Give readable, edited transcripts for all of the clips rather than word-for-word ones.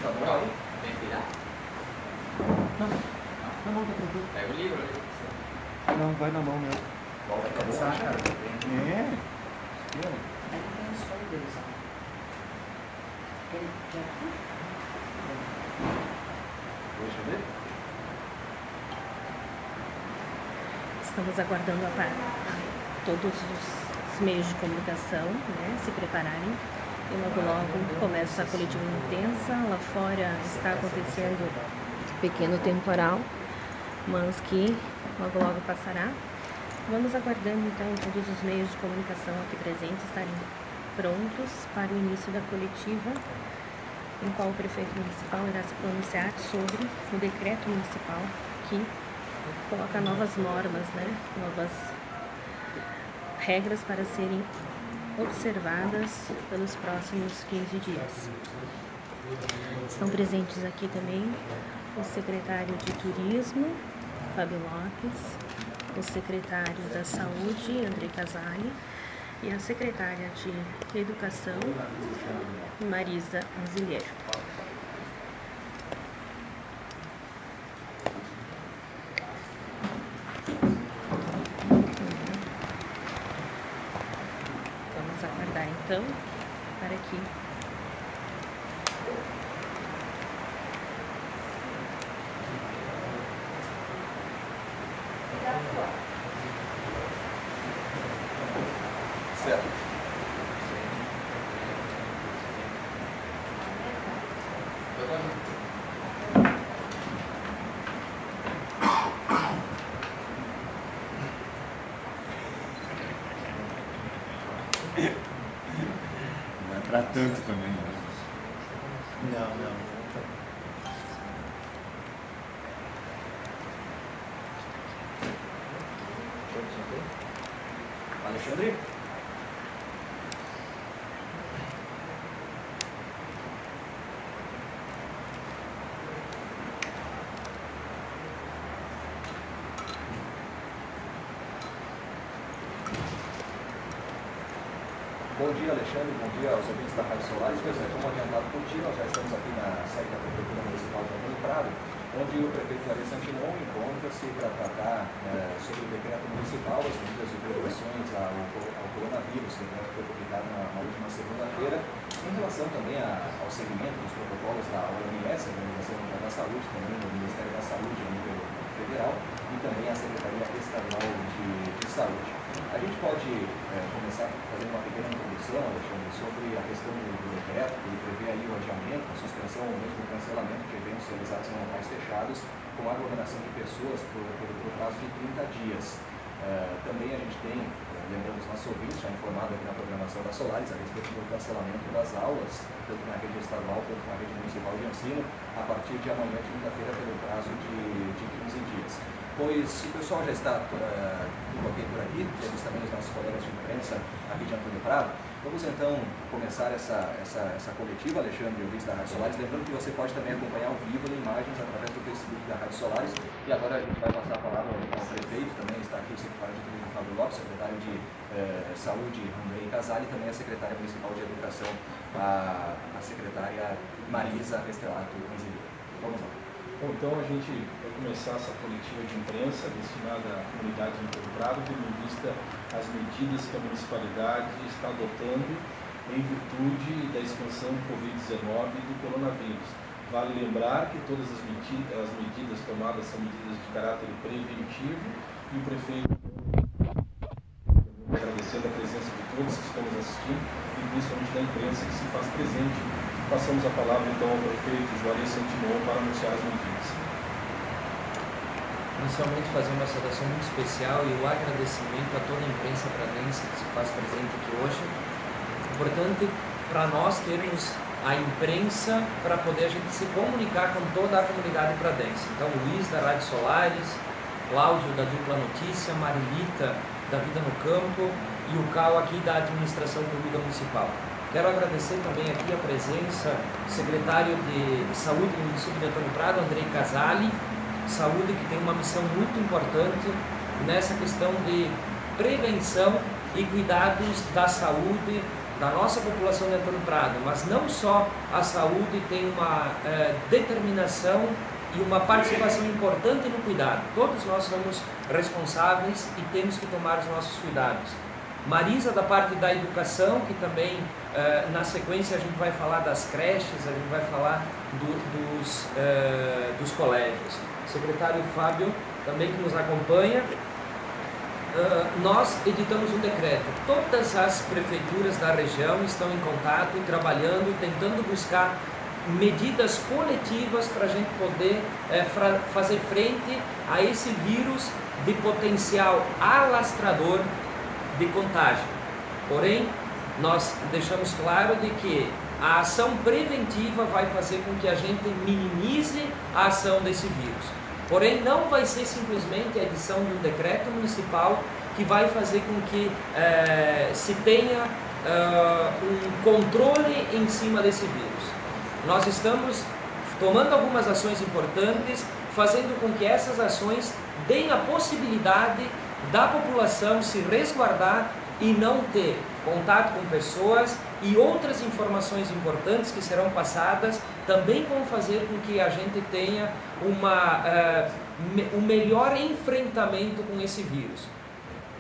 Tá bom aí? Tem que virar? Não, tá tranquilo. Pega o livro ali. Não, vai na mão mesmo. Vai cansar, cara. É. Aí tem os fones deles, ó. Tem aqui? Deixa eu ver. Estamos aguardando todos os meios de comunicação, né, se prepararem. E logo começa a coletiva intensa. Lá fora está acontecendo um pequeno temporal, mas que logo passará. Vamos aguardando então todos os meios de comunicação aqui presentes estarem prontos para o início da coletiva, em qual o prefeito municipal irá se pronunciar sobre o decreto municipal que coloca novas normas, né, novas regras para serem observadas pelos próximos 15 dias. Estão presentes aqui também o secretário de Turismo, Fábio Lopes, o secretário da Saúde, Andrei Casali, e a secretária de Educação, Marisa Anzilheiro. Vamos aguardar então para que Certo. Não é pra tanto também, né? Não. Alexandre? Bom dia, Alexandre. Bom dia aos ouvintes da Rádio Solares. Pois é, como adiantado por ti, nós já estamos aqui na sede da Prefeitura Municipal de Antônio Prado, onde o prefeito Clarice Santinon encontra-se para tratar sobre o decreto municipal, as medidas de prevenções ao coronavírus, que foi publicado na última segunda-feira, em relação também ao segmento dos protocolos da OMS, a Organização Mundial da Saúde, também do Ministério da Saúde a nível federal, e também a Secretaria Estadual de Saúde. A gente pode começar fazendo uma pequena introdução, Alexandre, sobre a questão do decreto, que ele prevê aí o adiamento, a suspensão ou mesmo o cancelamento de eventos realizados em locais fechados com aglomeração de pessoas por prazo de 30 dias. Também a gente tem, lembrando os nossos ouvintes, já informado aqui na programação da Solares, a respeito do cancelamento das aulas, tanto na rede estadual quanto na rede municipal de ensino, a partir de amanhã, quinta-feira, pelo prazo de 15 dias. Pois o pessoal já está tudo ok por aqui, temos também os nossos colegas de imprensa aqui de Antônio Prado. Vamos então começar essa coletiva, Alexandre, ouvintes da Rádio Solares. Lembrando que você pode também acompanhar ao vivo em imagens através do Facebook da Rádio Solares. E agora a gente vai passar a palavra ao prefeito, também está aqui o secretário de Turismo, Fábio Lopes, secretário de Saúde, Andrei Casali, e também a secretária municipal de Educação, a secretária Marisa Anzilheiro. Vamos lá. Bom, então a gente vai começar essa coletiva de imprensa destinada à comunidade de Antônio Prado, tendo em vista as medidas que a municipalidade está adotando em virtude da expansão do Covid-19 e do coronavírus. Vale lembrar que todas as medidas tomadas são medidas de caráter preventivo e o prefeito, agradecendo a presença de todos que estão nos assistindo e principalmente da imprensa que se faz presente. Passamos a palavra então ao prefeito Juarez Santinon para anunciar as medidas. Inicialmente fazer uma saudação muito especial e o agradecimento a toda a imprensa pradense que se faz presente aqui hoje. Importante para nós termos a imprensa para poder a gente se comunicar com toda a comunidade pradense. Então o Luiz da Rádio Solares, Cláudio da Dupla Notícia, Marilita da Vida no Campo e o Cal aqui da Administração Pública Municipal. Quero agradecer também aqui a presença do secretário de Saúde do município de Antônio Prado, Andrei Casali, Saúde, que tem uma missão muito importante nessa questão de prevenção e cuidados da saúde da nossa população de Antônio Prado, mas não só a saúde, tem uma determinação e uma participação importante no cuidado. Todos nós somos responsáveis e temos que tomar os nossos cuidados. Marisa, da parte da educação, que também na sequência a gente vai falar das creches, a gente vai falar dos colégios. Secretário Fábio, também que nos acompanha. Nós editamos um decreto. Todas as prefeituras da região estão em contato, trabalhando, tentando buscar medidas coletivas para a gente poder fazer frente a esse vírus de potencial alastrador de contágio. Porém, nós deixamos claro de que a ação preventiva vai fazer com que a gente minimize a ação desse vírus. Porém, não vai ser simplesmente a edição de um decreto municipal que vai fazer com que se tenha um controle em cima desse vírus. Nós estamos tomando algumas ações importantes, fazendo com que essas ações deem a possibilidade da população se resguardar e não ter contato com pessoas, e outras informações importantes que serão passadas também vão fazer com que a gente tenha um melhor enfrentamento com esse vírus.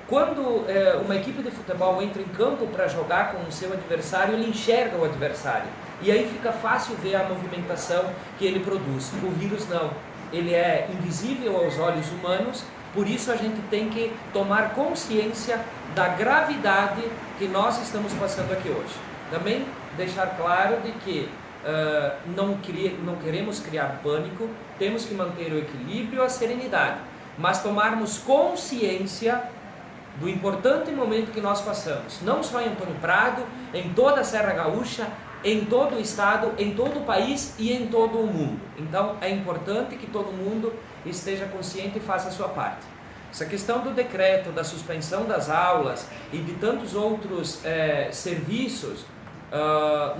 Quando uma equipe de futebol entra em campo para jogar com o seu adversário, ele enxerga o adversário, e aí fica fácil ver a movimentação que ele produz. O vírus não, ele é invisível aos olhos humanos. Por isso a gente tem que tomar consciência da gravidade que nós estamos passando aqui hoje. Também deixar claro de que não queremos criar pânico, temos que manter o equilíbrio e a serenidade, mas tomarmos consciência do importante momento que nós passamos, não só em Antônio Prado, em toda a Serra Gaúcha, em todo o estado, em todo o país e em todo o mundo. Então é importante que todo mundo esteja consciente e faça a sua parte. Essa questão do decreto, da suspensão das aulas e de tantos outros serviços,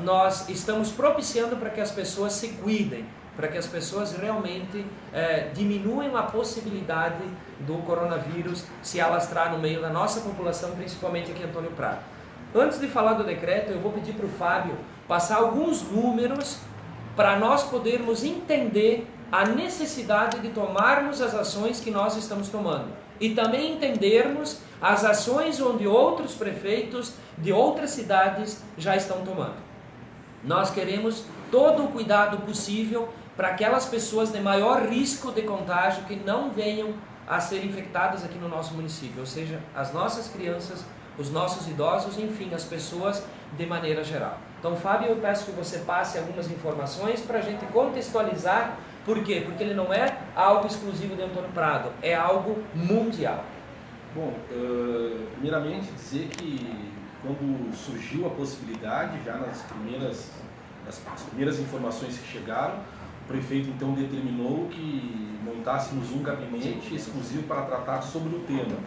nós estamos propiciando para que as pessoas se cuidem, para que as pessoas realmente diminuam a possibilidade do coronavírus se alastrar no meio da nossa população, principalmente aqui em Antônio Prado. Antes de falar do decreto, eu vou pedir para o Fábio passar alguns números para nós podermos entender a necessidade de tomarmos as ações que nós estamos tomando e também entendermos as ações onde outros prefeitos de outras cidades já estão tomando. Nós queremos todo o cuidado possível para aquelas pessoas de maior risco de contágio que não venham a ser infectadas aqui no nosso município, ou seja, as nossas crianças, os nossos idosos, enfim, as pessoas de maneira geral. Então, Fábio, eu peço que você passe algumas informações para a gente contextualizar. Por quê? Porque ele não é algo exclusivo de Antônio Prado, é algo mundial. Bom, primeiramente dizer que quando surgiu a possibilidade, já nas primeiras informações que chegaram, o prefeito então determinou que montássemos um gabinete exclusivo para tratar sobre o tema.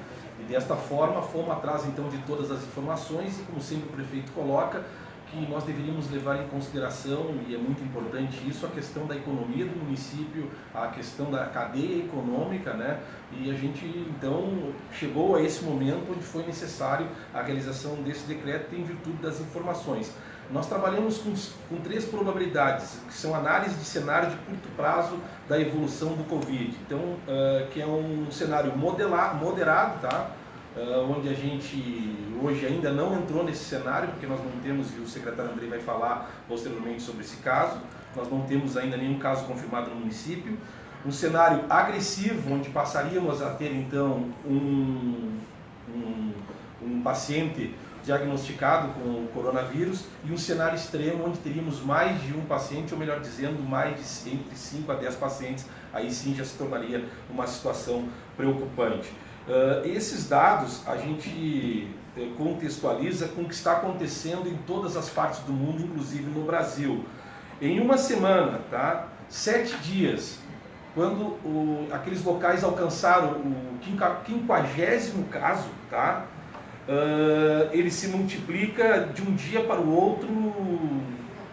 E desta forma fomos atrás então de todas as informações e, como sempre o prefeito coloca, que nós deveríamos levar em consideração, e é muito importante isso, a questão da economia do município, a questão da cadeia econômica, né? E a gente então chegou a esse momento onde foi necessário a realização desse decreto em virtude das informações. Nós trabalhamos com 3 probabilidades, que são análise de cenário de curto prazo da evolução do Covid. Então, que é um cenário moderado, tá? Onde a gente hoje ainda não entrou nesse cenário, porque nós não temos, e o secretário Andrei vai falar posteriormente sobre esse caso, nós não temos ainda nenhum caso confirmado no município. Um cenário agressivo, onde passaríamos a ter então um paciente diagnosticado com o coronavírus, e um cenário extremo onde teríamos mais de um paciente, ou melhor dizendo, mais de entre 5 a 10 pacientes, aí sim já se tornaria uma situação preocupante. Esses dados a gente contextualiza com o que está acontecendo em todas as partes do mundo, inclusive no Brasil. Em uma semana, tá? 7 dias, quando aqueles locais alcançaram o 50º caso, tá? Ele se multiplica de um dia para o outro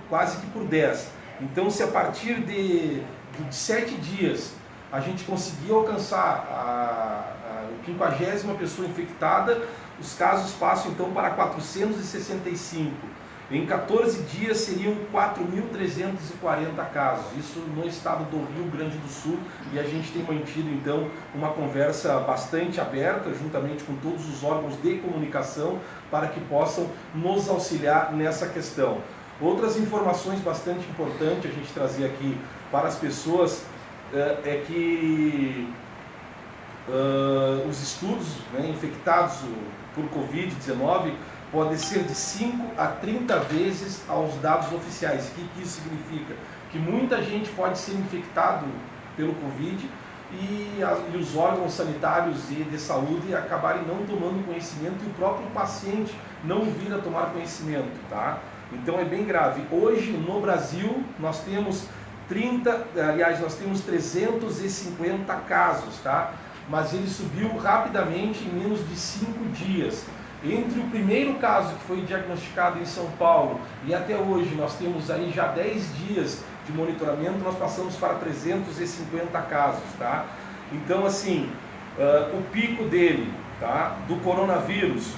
quase que por 10. Então, se a partir de 7 dias a gente conseguiu alcançar a 50ª pessoa infectada, os casos passam então para 465. Em 14 dias seriam 4.340 casos, isso no estado do Rio Grande do Sul, e a gente tem mantido então uma conversa bastante aberta, juntamente com todos os órgãos de comunicação, para que possam nos auxiliar nessa questão. Outras informações bastante importantes a gente trazer aqui para as pessoas é que os estudos, né, infectados por Covid-19 podem ser de 5 a 30 vezes aos dados oficiais. O que isso significa? Que muita gente pode ser infectado pelo Covid e os órgãos sanitários e de saúde acabarem não tomando conhecimento e o próprio paciente não vir a tomar conhecimento, tá? Então é bem grave. Hoje no Brasil nós temos 350 casos, tá? Mas ele subiu rapidamente em menos de 5 dias. Entre o primeiro caso que foi diagnosticado em São Paulo e até hoje nós temos aí já 10 dias de monitoramento, nós passamos para 350 casos, tá? Então assim, o pico dele, tá, do coronavírus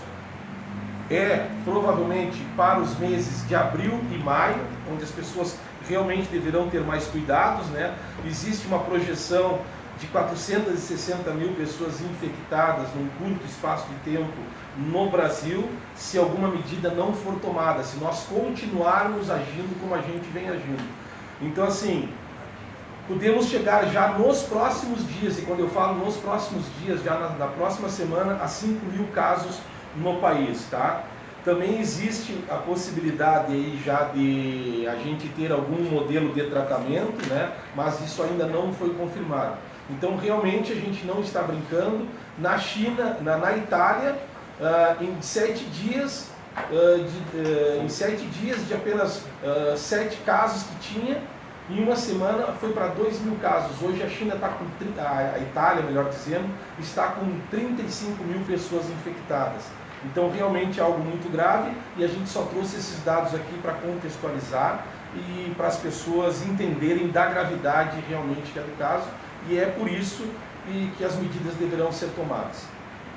é provavelmente para os meses de abril e maio, onde as pessoas realmente deverão ter mais cuidados, né? Existe uma projeção de 460 mil pessoas infectadas num curto espaço de tempo no Brasil, se alguma medida não for tomada, se nós continuarmos agindo como a gente vem agindo. Então assim, podemos chegar já nos próximos dias, e quando eu falo nos próximos dias, já na próxima semana, a 5 mil casos no país, tá? Também existe a possibilidade aí já de a gente ter algum modelo de tratamento, né? Mas isso ainda não foi confirmado. Então realmente a gente não está brincando. Na China, na Itália, em 7 dias, de apenas 7 casos que tinha, em uma semana foi para 2 mil casos. Hoje a China está com, a Itália, melhor dizendo, está com 35 mil pessoas infectadas. Então realmente é algo muito grave e a gente só trouxe esses dados aqui para contextualizar e para as pessoas entenderem da gravidade realmente que é do caso, e é por isso que as medidas deverão ser tomadas.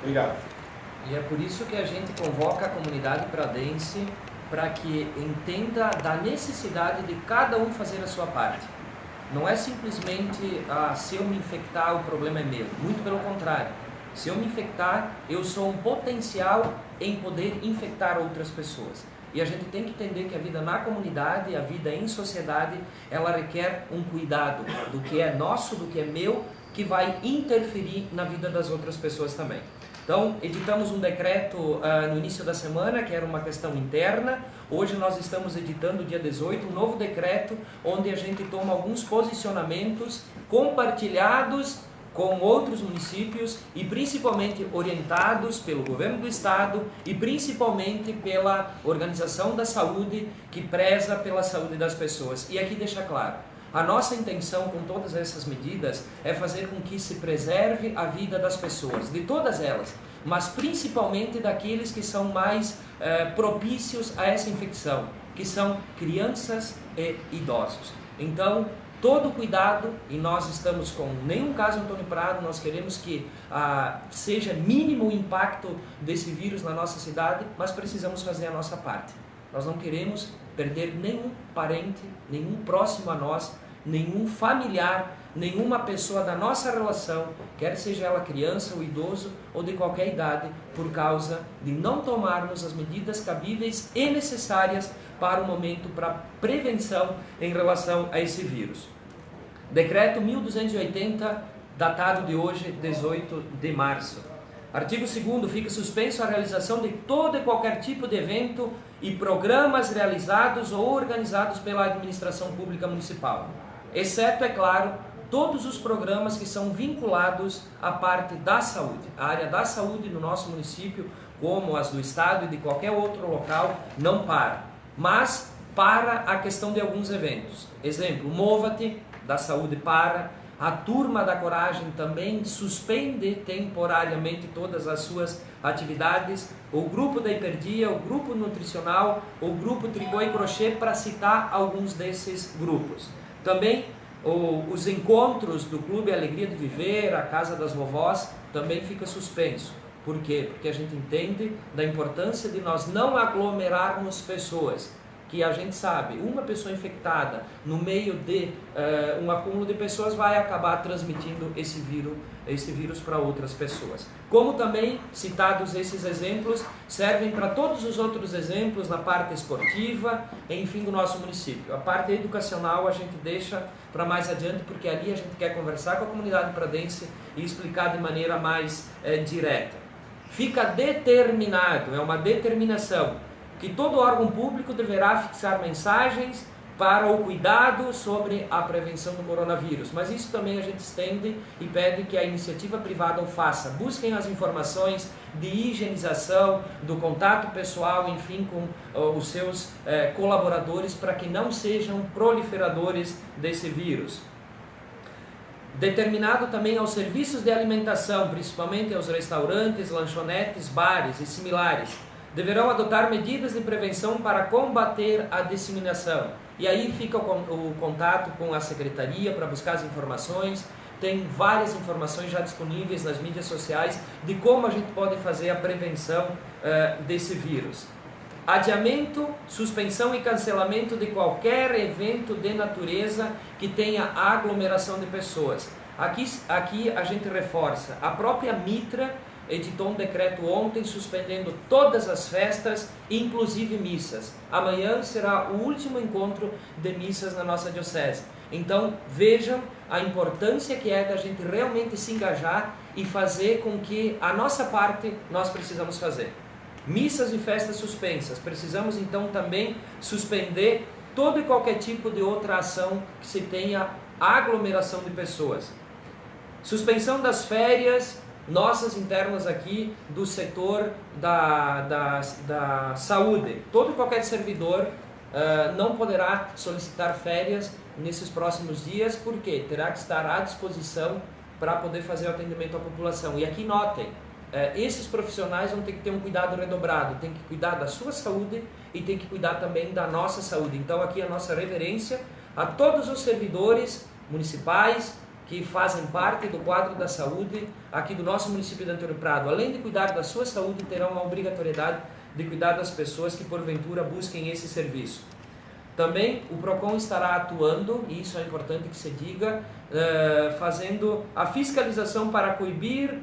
Obrigado. E é por isso que a gente convoca a comunidade pradense para que entenda da necessidade de cada um fazer a sua parte. Não é simplesmente, se eu me infectar, o problema é meu. Muito pelo contrário. Se eu me infectar, eu sou um potencial em poder infectar outras pessoas. E a gente tem que entender que a vida na comunidade, a vida em sociedade, ela requer um cuidado do que é nosso, do que é meu, que vai interferir na vida das outras pessoas também. Então, editamos um decreto no início da semana, que era uma questão interna. Hoje nós estamos editando, dia 18, um novo decreto, onde a gente toma alguns posicionamentos compartilhados com outros municípios e principalmente orientados pelo governo do estado e principalmente pela Organização da Saúde, que preza pela saúde das pessoas. E aqui deixa claro, a nossa intenção com todas essas medidas é fazer com que se preserve a vida das pessoas, de todas elas, mas principalmente daqueles que são mais propícios a essa infecção, que são crianças e idosos. Então, todo cuidado, e nós estamos com nenhum caso Antônio Prado, nós queremos que seja mínimo o impacto desse vírus na nossa cidade, mas precisamos fazer a nossa parte. Nós não queremos perder nenhum parente, nenhum próximo a nós, nenhum familiar, nenhuma pessoa da nossa relação, quer seja ela criança ou idoso ou de qualquer idade, por causa de não tomarmos as medidas cabíveis e necessárias para o momento, para prevenção em relação a esse vírus. Decreto 1280, datado de hoje, 18 de março. Artigo 2º, fica suspenso a realização de todo e qualquer tipo de evento e programas realizados ou organizados pela administração pública municipal, exceto, é claro, todos os programas que são vinculados à parte da saúde. A área da saúde no nosso município, como as do estado e de qualquer outro local, não para. Mas para a questão de alguns eventos. Exemplo, Mova-te, da saúde para, a Turma da Coragem também suspende temporariamente todas as suas atividades, o Grupo da Hiperdia, o Grupo Nutricional, o Grupo Tricô e Crochê, para citar alguns desses grupos. Também os encontros do Clube Alegria de Viver, a Casa das Vovós, também fica suspenso. Por quê? Porque a gente entende da importância de nós não aglomerarmos pessoas, que a gente sabe, uma pessoa infectada no meio de um acúmulo de pessoas vai acabar transmitindo esse vírus para outras pessoas. Como também, citados esses exemplos, servem para todos os outros exemplos na parte esportiva, enfim, do nosso município. A parte educacional a gente deixa para mais adiante, porque ali a gente quer conversar com a comunidade pradense e explicar de maneira mais direta. Fica determinado, é uma determinação, que todo órgão público deverá fixar mensagens para o cuidado sobre a prevenção do coronavírus. Mas isso também a gente estende e pede que a iniciativa privada o faça. Busquem as informações de higienização, do contato pessoal, enfim, com os seus colaboradores, para que não sejam proliferadores desse vírus. Determinado também aos serviços de alimentação, principalmente aos restaurantes, lanchonetes, bares e similares, deverão adotar medidas de prevenção para combater a disseminação. E aí fica o contato com a secretaria para buscar as informações. Tem várias informações já disponíveis nas mídias sociais de como a gente pode fazer a prevenção desse vírus. Adiamento, suspensão e cancelamento de qualquer evento de natureza que tenha aglomeração de pessoas. Aqui a gente reforça. A própria Mitra editou um decreto ontem suspendendo todas as festas, inclusive missas. Amanhã será o último encontro de missas na nossa diocese. Então vejam a importância que é da gente realmente se engajar e fazer com que a nossa parte nós precisamos fazer. Missas e festas suspensas. Precisamos então também suspender todo e qualquer tipo de outra ação que se tenha aglomeração de pessoas. Suspensão das férias nossas internas aqui do setor da saúde. Todo e qualquer servidor não poderá solicitar férias nesses próximos dias, porque terá que estar à disposição para poder fazer o atendimento à população. E aqui notem, esses profissionais vão ter que ter um cuidado redobrado, tem que cuidar da sua saúde e tem que cuidar também da nossa saúde. Então aqui a nossa reverência a todos os servidores municipais que fazem parte do quadro da saúde aqui do nosso município de Antônio Prado. Além de cuidar da sua saúde, terão a obrigatoriedade de cuidar das pessoas que porventura busquem esse serviço. Também o PROCON estará atuando, e isso é importante que se diga, fazendo a fiscalização para coibir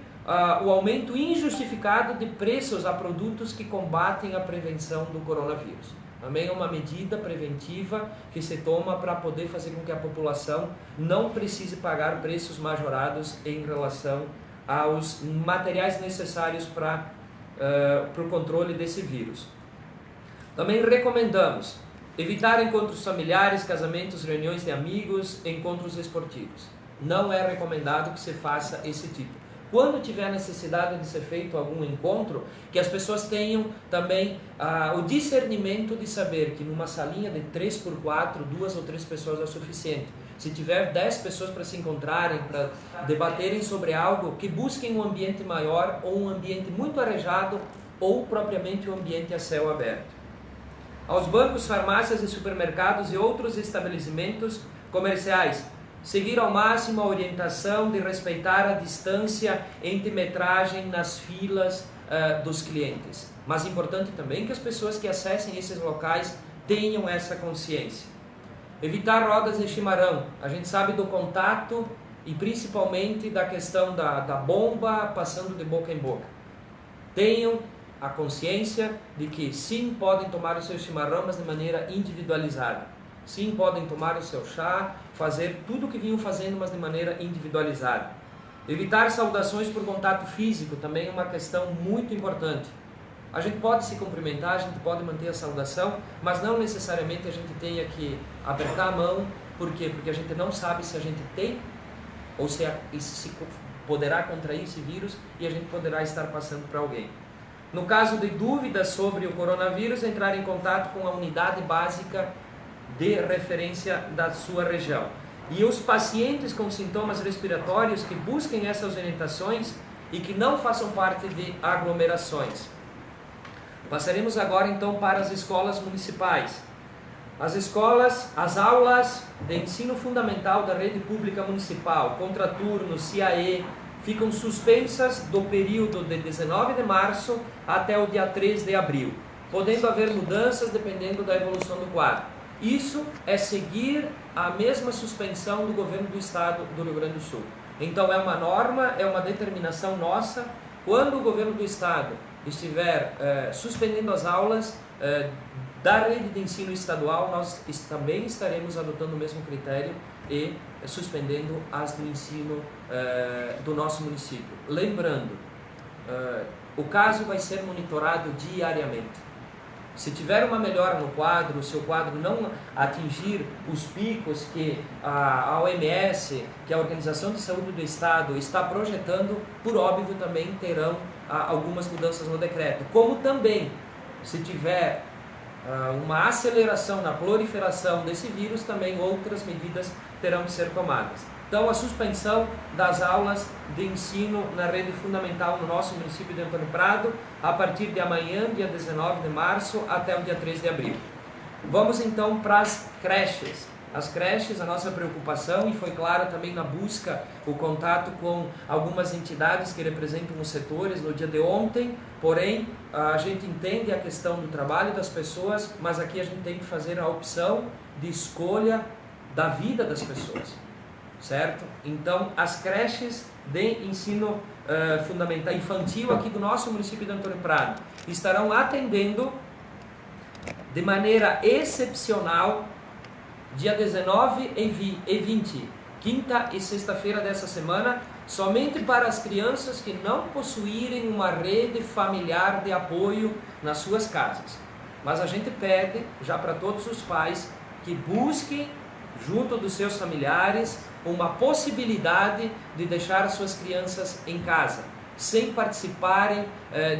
o aumento injustificado de preços a produtos que combatem a prevenção do coronavírus. Também é uma medida preventiva que se toma para poder fazer com que a população não precise pagar preços majorados em relação aos materiais necessários para o controle desse vírus. Também recomendamos evitar encontros familiares, casamentos, reuniões de amigos, encontros esportivos. Não é recomendado que se faça esse tipo. Quando tiver necessidade de ser feito algum encontro, que as pessoas tenham também o discernimento de saber que numa salinha de 3x4, 2 ou 3 pessoas é o suficiente. Se tiver 10 pessoas para se encontrarem, para debaterem sobre algo, que busquem um ambiente maior ou um ambiente muito arejado ou propriamente um ambiente a céu aberto. Aos bancos, farmácias e supermercados e outros estabelecimentos comerciais, seguir ao máximo a orientação de respeitar a distância entre metragem nas filas dos clientes. Mas é importante também que as pessoas que acessem esses locais tenham essa consciência. Evitar rodas de chimarrão. A gente sabe do contato e principalmente da questão da bomba passando de boca em boca. Tenham a consciência de que sim, podem tomar o seu chimarrão, mas de maneira individualizada. Sim, podem tomar o seu chá, fazer tudo o que vinham fazendo, mas de maneira individualizada. Evitar saudações por contato físico também é uma questão muito importante. A gente pode se cumprimentar, a gente pode manter a saudação, mas não necessariamente a gente tenha que apertar a mão. Por quê? Porque a gente não sabe se a gente tem ou se poderá contrair esse vírus e a gente poderá estar passando para alguém. No caso de dúvidas sobre o coronavírus, entrar em contato com a unidade básica de referência da sua região. E os pacientes com sintomas respiratórios que busquem essas orientações e que não façam parte de aglomerações. Passaremos agora então para as escolas municipais. As aulas de ensino fundamental da rede pública municipal, contraturno, CIAE, ficam suspensas do período de 19 de março até o dia 3 de abril, podendo haver mudanças dependendo da evolução do quadro. Isso é seguir a mesma suspensão do governo do estado do Rio Grande do Sul. Então é uma norma, é uma determinação nossa. Quando o governo do estado estiver suspendendo as aulas da rede de ensino estadual, nós também estaremos adotando o mesmo critério e suspendendo as do ensino do nosso município. Lembrando, o caso vai ser monitorado diariamente. Se tiver uma melhora no quadro, se o quadro não atingir os picos que a OMS, que é a Organização de Saúde do Estado, está projetando, por óbvio também terão algumas mudanças no decreto. Como também, se tiver uma aceleração na proliferação desse vírus, também outras medidas terão que ser tomadas. Então, a suspensão das aulas de ensino na rede fundamental no nosso município de Antônio Prado, a partir de amanhã, dia 19 de março, até o dia 3 de abril. Vamos então para as creches. As creches, a nossa preocupação, e foi claro também na busca, o contato com algumas entidades que representam os setores no dia de ontem, porém, a gente entende a questão do trabalho das pessoas, mas aqui a gente tem que fazer a opção de escolha da vida das pessoas, certo? Então, as creches de ensino fundamental, infantil aqui do nosso município de Antônio Prado estarão atendendo de maneira excepcional dia 19 e 20, quinta e sexta-feira dessa semana, somente para as crianças que não possuírem uma rede familiar de apoio nas suas casas. Mas a gente pede, já para todos os pais, que busquem, junto dos seus familiares, uma possibilidade de deixar suas crianças em casa, sem participarem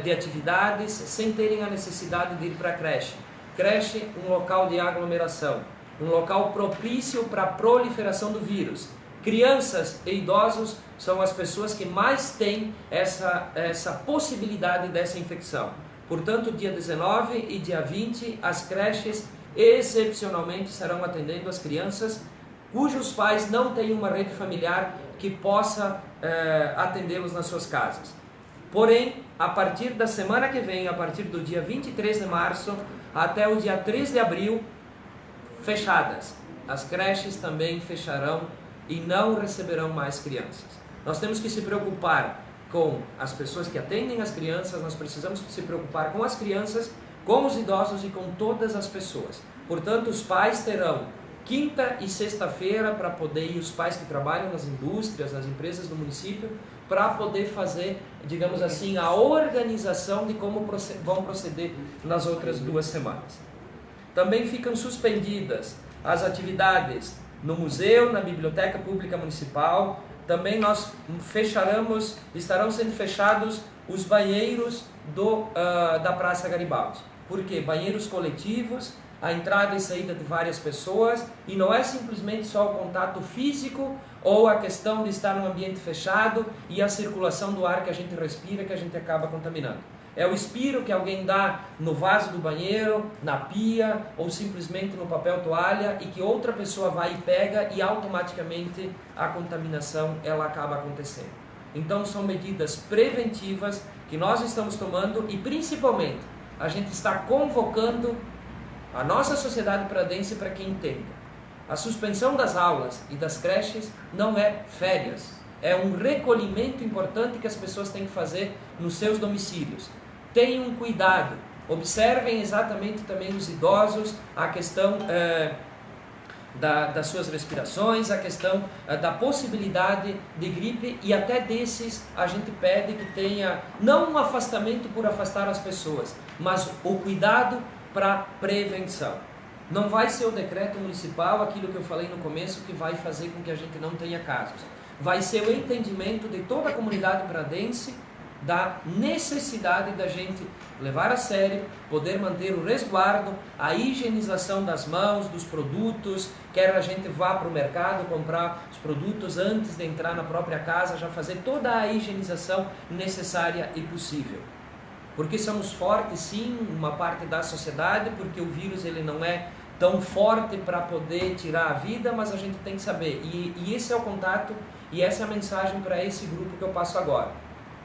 de atividades, sem terem a necessidade de ir para a creche. Creche, um local de aglomeração, um local propício para a proliferação do vírus. Crianças e idosos são as pessoas que mais têm essa possibilidade dessa infecção. Portanto, dia 19 e dia 20, as creches excepcionalmente estarão atendendo as crianças cujos pais não têm uma rede familiar que possa atendê-los nas suas casas. Porém, a partir da semana que vem, a partir do dia 23 de março até o dia 3 de abril, fechadas. As creches também fecharão e não receberão mais crianças. Nós temos que se preocupar com as pessoas que atendem as crianças, nós precisamos se preocupar com as crianças, com os idosos e com todas as pessoas. Portanto, os pais terão quinta e sexta-feira para poder, e os pais que trabalham nas indústrias, nas empresas do município, para poder fazer, digamos assim, a organização de como vão proceder nas outras 2 semanas. Também ficam suspendidas as atividades no museu, na Biblioteca Pública Municipal. Também nós estarão sendo fechados os banheiros da Praça Garibaldi. Por quê? Banheiros coletivos, a entrada e saída de várias pessoas, e não é simplesmente só o contato físico ou a questão de estar num ambiente fechado e a circulação do ar que a gente respira que a gente acaba contaminando. É o espirro que alguém dá no vaso do banheiro, na pia ou simplesmente no papel toalha e que outra pessoa vai e pega e automaticamente a contaminação ela acaba acontecendo. Então são medidas preventivas que nós estamos tomando e principalmente a gente está convocando a nossa sociedade pradense para que entenda. A suspensão das aulas e das creches não é férias, é um recolhimento importante que as pessoas têm que fazer nos seus domicílios. Tenham cuidado, observem exatamente também os idosos, a questão das suas respirações, a questão da possibilidade de gripe, e até desses a gente pede que tenha não um afastamento por afastar as pessoas, mas o cuidado para prevenção. Não vai ser o decreto municipal, aquilo que eu falei no começo, que vai fazer com que a gente não tenha casos. Vai ser o entendimento de toda a comunidade pradense da necessidade da gente levar a sério, poder manter o resguardo, a higienização das mãos, dos produtos, quer a gente vá para o mercado comprar os produtos antes de entrar na própria casa, já fazer toda a higienização necessária e possível. Porque somos fortes sim, uma parte da sociedade, porque o vírus ele não é tão forte para poder tirar a vida, mas a gente tem que saber. E esse é o contato e essa é a mensagem para esse grupo que eu passo agora.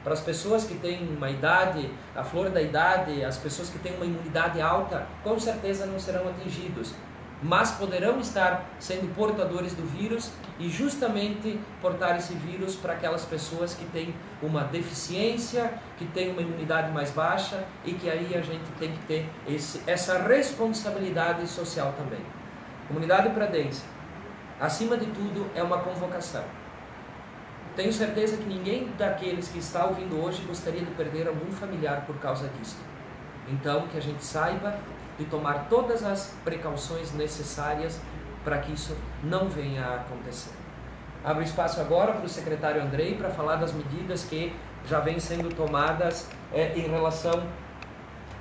Para as pessoas que têm uma idade, a flor da idade, as pessoas que têm uma imunidade alta, com certeza não serão atingidos, mas poderão estar sendo portadores do vírus e justamente portar esse vírus para aquelas pessoas que têm uma deficiência, que têm uma imunidade mais baixa e que aí a gente tem que ter essa responsabilidade social também. Comunidade pradense, acima de tudo, é uma convocação. Tenho certeza que ninguém daqueles que está ouvindo hoje gostaria de perder algum familiar por causa disso. Então, que a gente saiba de tomar todas as precauções necessárias para que isso não venha a acontecer. Abro espaço agora para o secretário Andrei para falar das medidas que já vêm sendo tomadas em relação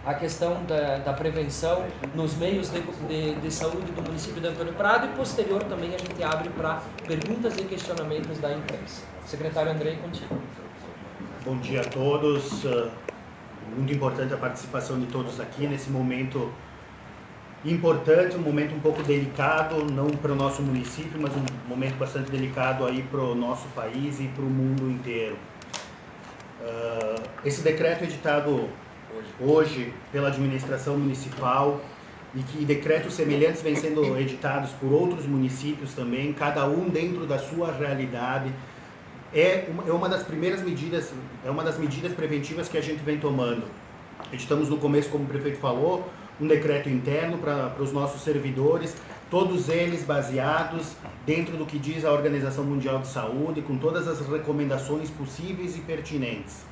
à questão da prevenção nos meios de saúde do município de Antônio Prado, e posterior também a gente abre para perguntas e questionamentos da imprensa. Secretário Andrei, contigo. Bom dia a todos. Muito importante a participação de todos aqui nesse momento importante, um momento um pouco delicado, não para o nosso município, mas um momento bastante delicado aí para o nosso país e para o mundo inteiro. Esse decreto editado hoje pela administração municipal e que decretos semelhantes vêm sendo editados por outros municípios também, cada um dentro da sua realidade, é uma das primeiras medidas, é uma das medidas preventivas que a gente vem tomando. Editamos no começo, como o prefeito falou, um decreto interno para os nossos servidores, todos eles baseados dentro do que diz a Organização Mundial de Saúde, com todas as recomendações possíveis e pertinentes.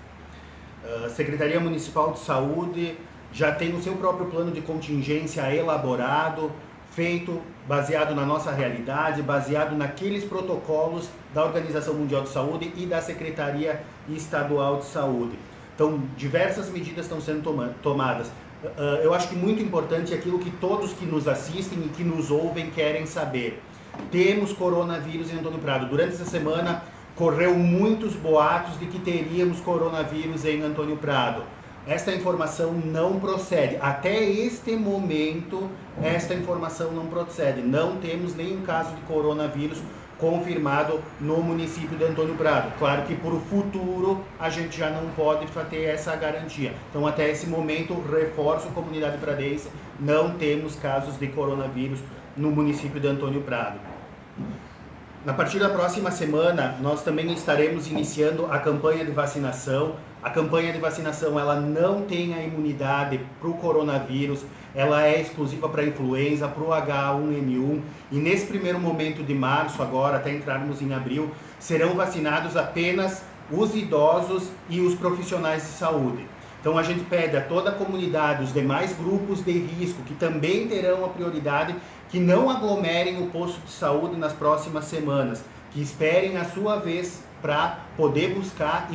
A Secretaria Municipal de Saúde já tem o seu próprio plano de contingência elaborado, feito baseado na nossa realidade, baseado naqueles protocolos da Organização Mundial de Saúde e da Secretaria Estadual de Saúde. Então, diversas medidas estão sendo tomadas. Eu acho que muito importante é aquilo que todos que nos assistem e que nos ouvem querem saber. Temos coronavírus em Antônio Prado. Durante essa semana, correu muitos boatos de que teríamos coronavírus em Antônio Prado. Esta informação não procede. Até este momento, esta informação não procede. Não temos nenhum caso de coronavírus confirmado no município de Antônio Prado. Claro que para o futuro a gente já não pode ter essa garantia. Então, até esse momento, reforço a comunidade pradense, não temos casos de coronavírus no município de Antônio Prado. A partir da próxima semana, nós também estaremos iniciando a campanha de vacinação. A campanha de vacinação, ela não tem a imunidade para o coronavírus, ela é exclusiva para a influenza, para o H1N1. E nesse primeiro momento de março, agora, até entrarmos em abril, serão vacinados apenas os idosos e os profissionais de saúde. Então a gente pede a toda a comunidade, os demais grupos de risco, que também terão a prioridade, que não aglomerem o posto de saúde nas próximas semanas, que esperem a sua vez para poder buscar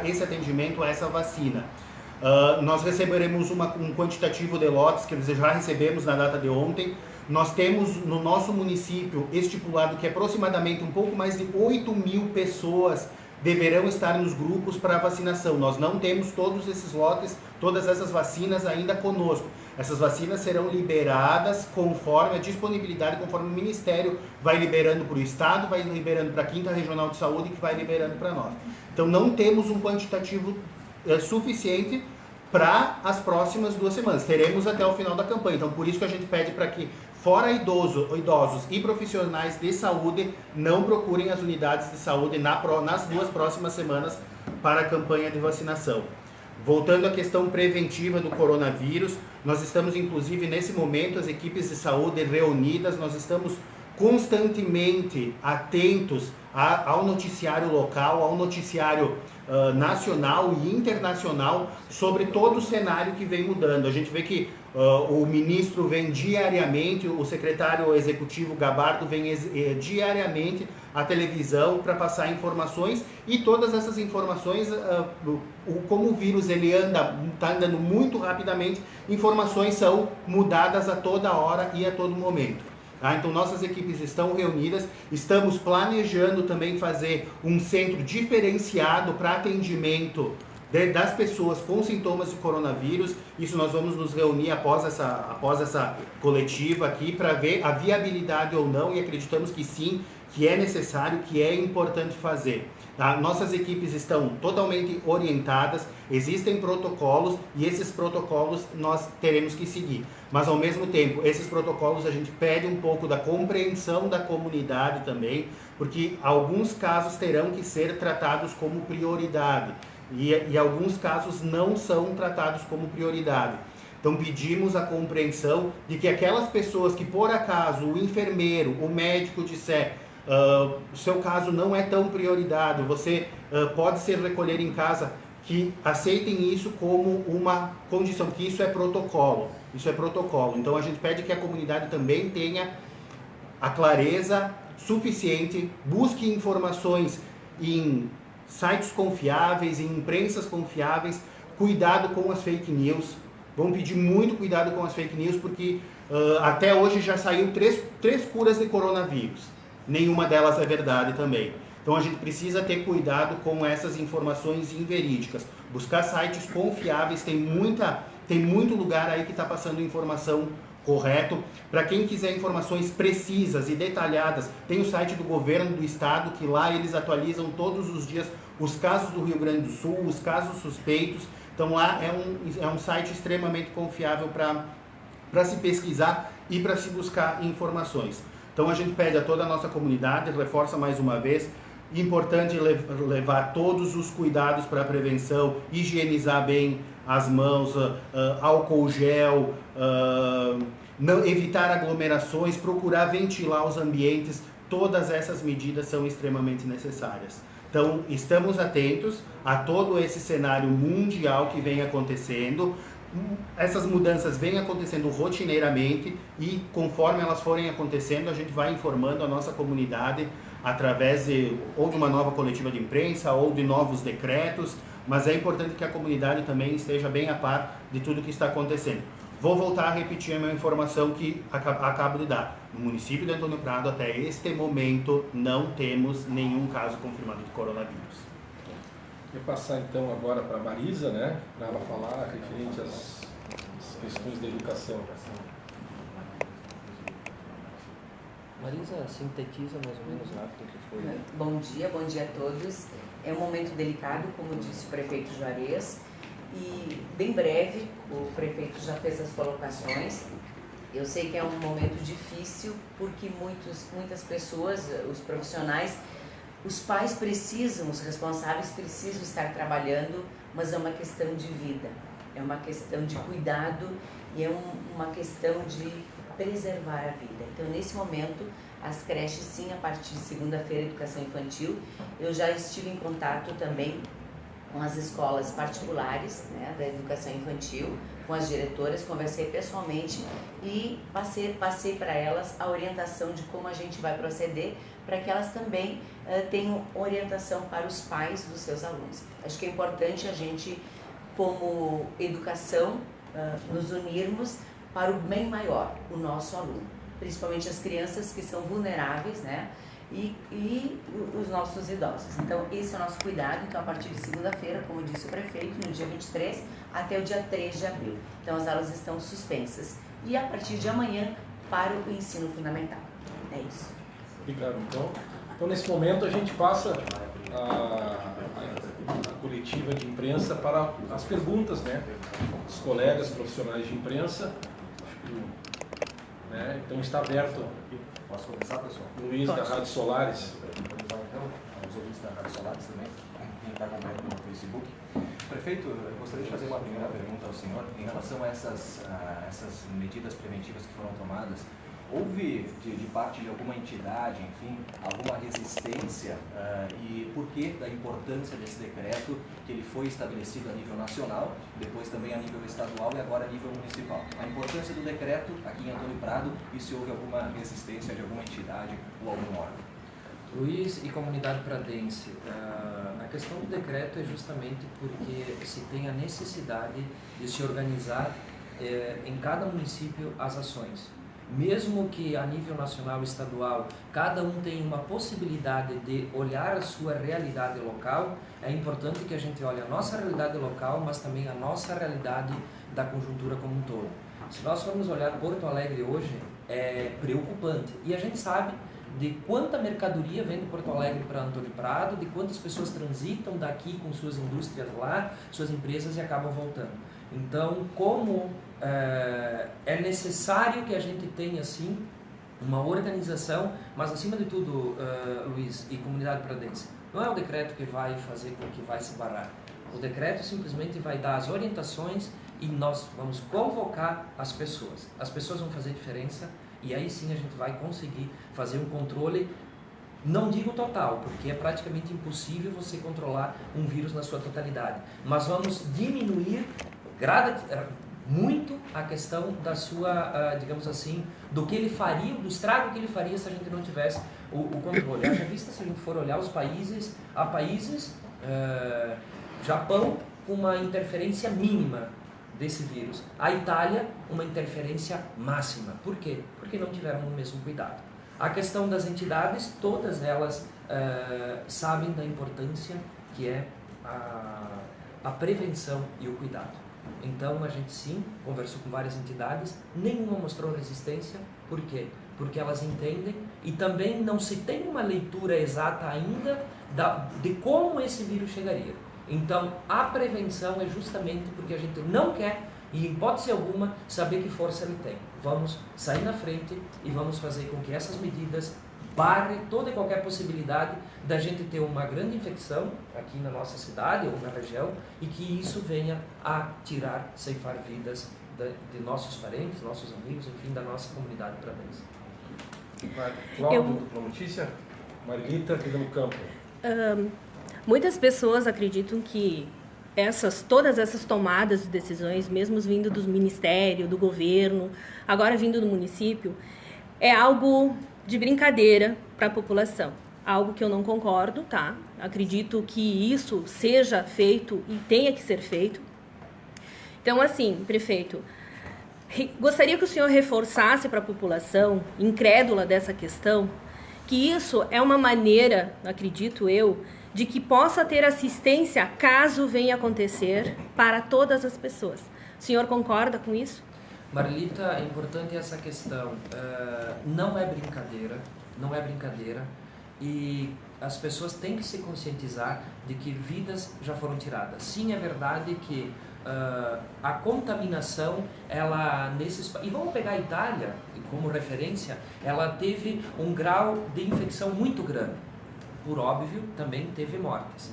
esse atendimento a essa vacina. Nós receberemos um quantitativo de lotes que já recebemos na data de ontem. Nós temos no nosso município estipulado que aproximadamente um pouco mais de 8.000 pessoas deverão estar nos grupos para vacinação. Nós não temos todos esses lotes, todas essas vacinas ainda conosco. Essas vacinas serão liberadas conforme a disponibilidade, conforme o Ministério vai liberando para o Estado, vai liberando para a 5ª Regional de Saúde, que vai liberando para nós. Então não temos um quantitativo suficiente para as próximas 2 semanas. Teremos até o final da campanha. Então por isso que a gente pede para que, fora idosos e profissionais de saúde, não procurem as unidades de saúde nas 2 próximas semanas para a campanha de vacinação. Voltando à questão preventiva do coronavírus, nós estamos inclusive nesse momento, as equipes de saúde reunidas, nós estamos constantemente atentos ao noticiário local, ao noticiário nacional e internacional sobre todo o cenário que vem mudando. A gente vê que o ministro vem diariamente, o secretário executivo Gabardo vem diariamente à televisão para passar informações, e todas essas informações, como o vírus está andando muito rapidamente, informações são mudadas a toda hora e a todo momento. Então nossas equipes estão reunidas, estamos planejando também fazer um centro diferenciado para atendimento das pessoas com sintomas de coronavírus. Isso nós vamos nos reunir após essa coletiva aqui para ver a viabilidade ou não, e acreditamos que sim, que é necessário, que é importante fazer. Tá? Nossas equipes estão totalmente orientadas, existem protocolos e esses protocolos nós teremos que seguir. Mas ao mesmo tempo, esses protocolos a gente pede um pouco da compreensão da comunidade também, porque alguns casos terão que ser tratados como prioridade e alguns casos não são tratados como prioridade. Então pedimos a compreensão de que aquelas pessoas que por acaso o enfermeiro, o médico disser o seu caso não é tão prioridade, você pode se recolher em casa, que aceitem isso como uma condição, que isso é protocolo. Isso é protocolo. Então a gente pede que a comunidade também tenha a clareza suficiente, busque informações em sites confiáveis, em imprensas confiáveis, cuidado com as fake news. Vamos pedir muito cuidado com as fake news, porque até hoje já saiu três curas de coronavírus. Nenhuma delas é verdade também. Então a gente precisa ter cuidado com essas informações inverídicas. Buscar sites confiáveis, tem muito lugar aí que está passando informação correto. Para quem quiser informações precisas e detalhadas, tem o site do governo do estado, que lá eles atualizam todos os dias os casos do Rio Grande do Sul, os casos suspeitos. Então lá é um site extremamente confiável para se pesquisar e para se buscar informações. Então a gente pede a toda a nossa comunidade, reforça mais uma vez, importante levar todos os cuidados para a prevenção, higienizar bem as mãos, álcool gel, evitar aglomerações, procurar ventilar os ambientes. Todas essas medidas são extremamente necessárias. Então estamos atentos a todo esse cenário mundial que vem acontecendo. Essas mudanças vêm acontecendo rotineiramente e conforme elas forem acontecendo, a gente vai informando a nossa comunidade através ou de uma nova coletiva de imprensa ou de novos decretos, mas é importante que a comunidade também esteja bem a par de tudo que está acontecendo. Vou voltar a repetir a minha informação que acabo de dar. No município de Antônio Prado, até este momento, não temos nenhum caso confirmado de coronavírus. Vou passar então agora para a Marisa, né, para ela falar referente às questões da educação. Marisa, sintetiza mais ou menos rápido o que foi. Bom dia a todos. É um momento delicado, como disse o prefeito Juarez, e bem breve o prefeito já fez as colocações. Eu sei que é um momento difícil, porque muitas pessoas, os profissionais, os pais precisam, os responsáveis precisam estar trabalhando, mas é uma questão de vida, é uma questão de cuidado e é uma questão de preservar a vida. Então, nesse momento, as creches, sim, a partir de segunda-feira, educação infantil. Eu já estive em contato também com as escolas particulares, né, da educação infantil, com as diretoras, conversei pessoalmente e passei para elas a orientação de como a gente vai proceder, para que elas também tenham orientação para os pais dos seus alunos. Acho que é importante a gente, como educação, nos unirmos para o bem maior, o nosso aluno, principalmente as crianças que são vulneráveis, né? E os nossos idosos. Então, esse é o nosso cuidado. Então, a partir de segunda-feira, como disse o prefeito, no dia 23 até o dia 3 de abril. Então, as aulas estão suspensas. E a partir de amanhã, para o ensino fundamental. É isso. Obrigado, então nesse momento, a gente passa a coletiva de imprensa para as perguntas, né, dos colegas profissionais de imprensa. Né, então, está aberto. Posso começar, pessoal? Luiz, da Rádio Solares. Os ouvintes da Rádio Solares também, quem está acompanhando no Facebook. Prefeito, eu gostaria de fazer uma primeira pergunta ao senhor em relação a essas medidas preventivas que foram tomadas. Houve, de parte de alguma entidade, enfim, alguma resistência e por que da importância desse decreto, que ele foi estabelecido a nível nacional, depois também a nível estadual e agora a nível municipal? A importância do decreto aqui em Antônio Prado e se houve alguma resistência de alguma entidade ou algum órgão? Luiz e comunidade pradense, a questão do decreto é justamente porque se tem a necessidade de se organizar em cada município as ações. mesmo que a nível nacional e estadual cada um tenha uma possibilidade de olhar a sua realidade local, é importante que a gente olhe a nossa realidade local, mas também a nossa realidade da conjuntura como um todo. Se nós formos olhar Porto Alegre hoje, é preocupante. E a gente sabe de quanta mercadoria vem de Porto Alegre para Antônio Prado, de quantas pessoas transitam daqui com suas indústrias lá, suas empresas, e acabam voltando. Então, como é necessário que a gente tenha, sim, uma organização, mas acima de tudo, Luiz e comunidade pradense, não é o decreto que vai fazer com que vai se barrar. O decreto simplesmente vai dar as orientações e nós vamos convocar as pessoas. As pessoas vão fazer diferença e aí sim a gente vai conseguir fazer um controle, não digo total, porque é praticamente impossível você controlar um vírus na sua totalidade, mas vamos diminuir muito a questão da sua, digamos assim, do que ele faria, do estrago que ele faria se a gente não tivesse o controle. Haja vista, se a gente for olhar os países, há países, Japão com uma interferência mínima desse vírus, a Itália uma interferência máxima. Por quê? Porque não tiveram o mesmo cuidado. A questão das entidades, todas elas sabem da importância que é a prevenção e o cuidado. Então a gente sim conversou com várias entidades, nenhuma mostrou resistência. Por quê? Porque elas entendem e também não se tem uma leitura exata ainda de como esse vírus chegaria. Então a prevenção é justamente porque a gente não quer, e em hipótese alguma, saber que força ele tem. Vamos sair na frente e vamos fazer com que essas medidas barrem toda e qualquer possibilidade da gente ter uma grande infecção aqui na nossa cidade ou na região e que isso venha a tirar, ceifar vidas de nossos parentes, nossos amigos, enfim, da nossa comunidade pradense. Cláudio, dupla notícia. Margarita, aqui no campo. Muitas pessoas acreditam que todas essas tomadas de decisões, mesmo vindo do ministério, do governo, agora vindo do município, é algo de brincadeira para a população. Algo que eu não concordo, tá? Acredito que isso seja feito e tenha que ser feito. Então, assim, prefeito, gostaria que o senhor reforçasse para a população, incrédula dessa questão, que isso é uma maneira, acredito eu, de que possa ter assistência caso venha acontecer para todas as pessoas. O senhor concorda com isso? Marlita, é importante essa questão. Não é brincadeira, não é brincadeira. E as pessoas têm que se conscientizar de que vidas já foram tiradas. Sim, é verdade que a contaminação, e vamos pegar a Itália como referência, ela teve um grau de infecção muito grande. Por óbvio, também teve mortes.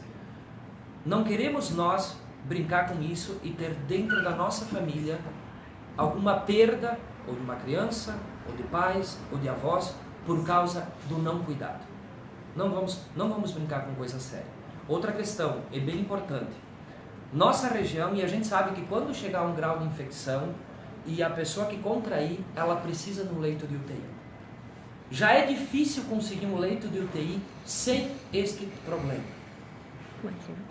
Não queremos nós brincar com isso e ter dentro da nossa família alguma perda, ou de uma criança, ou de pais, ou de avós, por causa do não cuidado. Não vamos brincar com coisa séria. Outra questão, é bem importante. Nossa região, e a gente sabe que quando chegar a um grau de infecção, e a pessoa que contrair, ela precisa de um leito de UTI. Já é difícil conseguir um leito de UTI sem este problema.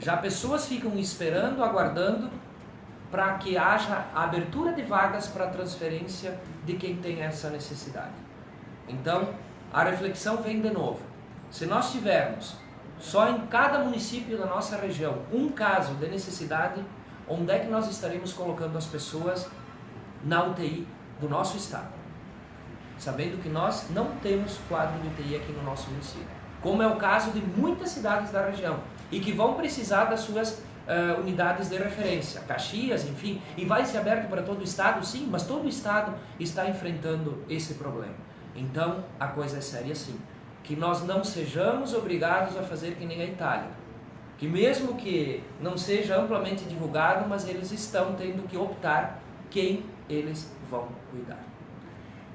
Já pessoas ficam esperando, aguardando, para que haja a abertura de vagas para a transferência de quem tem essa necessidade. Então, a reflexão vem de novo. Se nós tivermos só em cada município da nossa região um caso de necessidade, onde é que nós estaremos colocando as pessoas na UTI do nosso estado? Sabendo que nós não temos quadro de UTI aqui no nosso município, como é o caso de muitas cidades da região, e que vão precisar das suas unidades de referência, Caxias, enfim, e vai ser aberto para todo o estado, sim, mas todo o estado está enfrentando esse problema. Então, a coisa é séria sim, que nós não sejamos obrigados a fazer que nem a Itália, que mesmo que não seja amplamente divulgado, mas eles estão tendo que optar quem eles vão cuidar.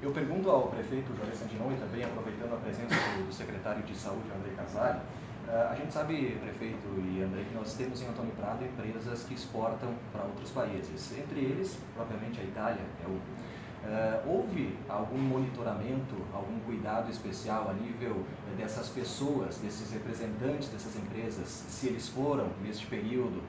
Eu pergunto ao prefeito Juarez Sandinon, e também aproveitando a presença do secretário de Saúde, André Casale, a gente sabe, prefeito e André, que nós temos em Antônio Prado empresas que exportam para outros países, entre eles, propriamente a Itália. Houve algum monitoramento, algum cuidado especial a nível dessas pessoas, desses representantes dessas empresas, se eles foram, neste período,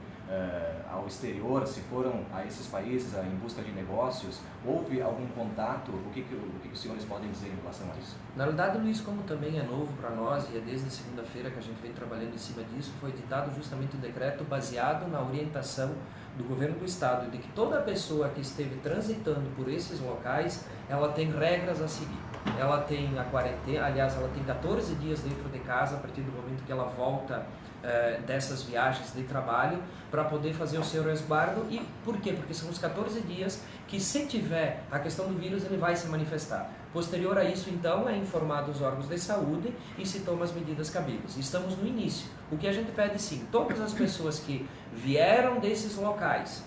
ao exterior, se foram a esses países em busca de negócios, houve algum contato? O que os senhores podem dizer em relação a isso? Na verdade, Luiz, como também é novo para nós e é desde segunda-feira que a gente vem trabalhando em cima disso, foi editado justamente o decreto baseado na orientação do governo do estado de que toda pessoa que esteve transitando por esses locais, ela tem regras a seguir. Ela tem a quarentena, aliás, ela tem 14 dias dentro de casa a partir do momento que ela volta dessas viagens de trabalho para poder fazer o seu resguardo. E por quê? Porque são os 14 dias que, se tiver a questão do vírus, ele vai se manifestar. Posterior a isso, então, é informado os órgãos de saúde e se toma as medidas cabíveis. Estamos no início. O que a gente pede, sim, todas as pessoas que vieram desses locais,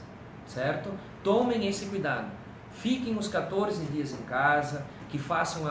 certo? Tomem esse cuidado. Fiquem os 14 dias em casa, que façam,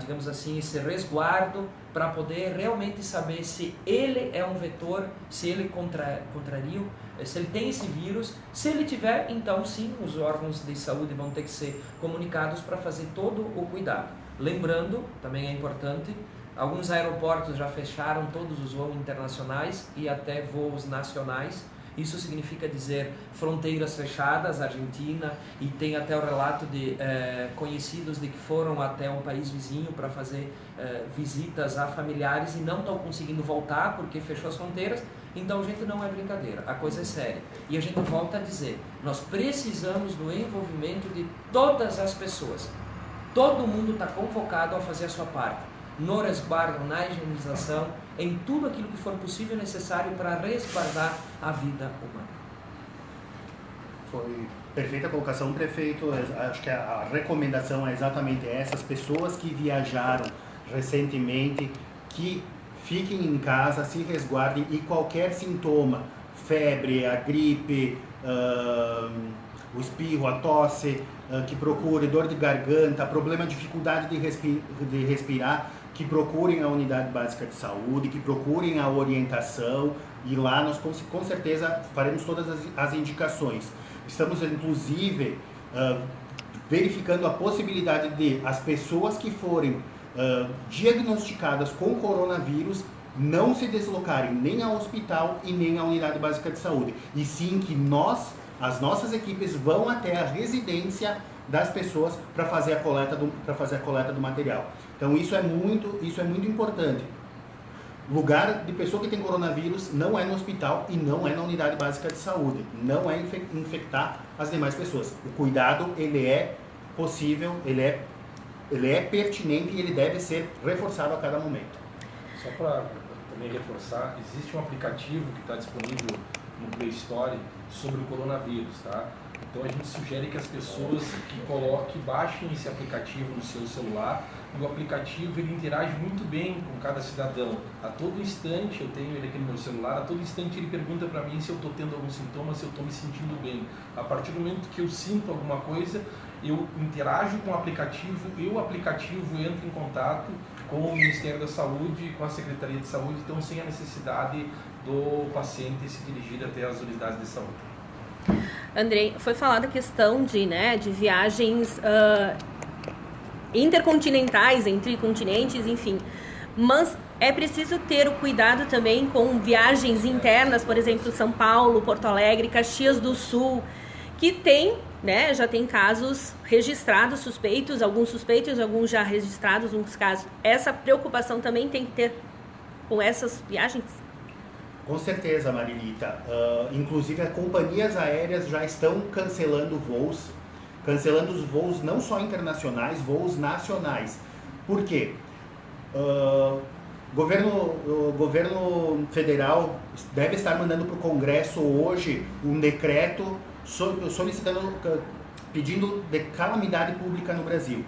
digamos assim, esse resguardo para poder realmente saber se ele é um vetor, se ele contraria, se ele tem esse vírus. Se ele tiver, então sim, os órgãos de saúde vão ter que ser comunicados para fazer todo o cuidado. Lembrando, também é importante, alguns aeroportos já fecharam todos os voos internacionais e até voos nacionais. Isso significa dizer fronteiras fechadas, Argentina, e tem até o relato de conhecidos de que foram até um país vizinho para fazer visitas a familiares e não estão conseguindo voltar porque fechou as fronteiras. Então, gente, não é brincadeira, a coisa é séria. E a gente volta a dizer, nós precisamos do envolvimento de todas as pessoas. Todo mundo está convocado a fazer a sua parte, no resguardo, na higienização, em tudo aquilo que for possível e necessário para resguardar a vida humana. Foi perfeita a colocação, prefeito. Acho que a recomendação é exatamente essa. As pessoas que viajaram recentemente, que fiquem em casa, se resguardem, e qualquer sintoma, febre, a gripe, o espirro, a tosse, que procure dor de garganta, problema, dificuldade de respirar, que procurem a unidade básica de saúde, que procurem a orientação, e lá nós com certeza faremos todas as indicações. Estamos inclusive verificando a possibilidade de as pessoas que forem diagnosticadas com coronavírus não se deslocarem nem ao hospital e nem à unidade básica de saúde, e sim que as nossas equipes vão até a residência das pessoas para fazer a coleta do material. Então isso é muito importante. Lugar de pessoa que tem coronavírus não é no hospital e não é na unidade básica de saúde. Não é infectar as demais pessoas. O cuidado, ele é possível, ele é pertinente e ele deve ser reforçado a cada momento. Só para também reforçar, existe um aplicativo que está disponível no Play Store sobre o coronavírus, tá? Então a gente sugere que as pessoas baixem esse aplicativo no seu celular, e o aplicativo ele interage muito bem com cada cidadão. A todo instante, eu tenho ele aqui no meu celular, a todo instante ele pergunta para mim se eu estou tendo algum sintoma, se eu estou me sentindo bem. A partir do momento que eu sinto alguma coisa, eu interajo com o aplicativo e o aplicativo entra em contato com o Ministério da Saúde, com a Secretaria de Saúde, então sem a necessidade do paciente se dirigir até as unidades de saúde. Andrei, foi falada a questão de viagens intercontinentais, entre continentes, enfim, mas é preciso ter o cuidado também com viagens internas, por exemplo, São Paulo, Porto Alegre, Caxias do Sul, que tem, já tem casos registrados, suspeitos, alguns já registrados, uns casos. Essa preocupação também tem que ter com essas viagens? Com certeza, Marilita. Inclusive, as companhias aéreas já estão cancelando os voos não só internacionais, voos nacionais. Por quê? O governo federal deve estar mandando para o Congresso hoje um decreto pedindo de calamidade pública no Brasil.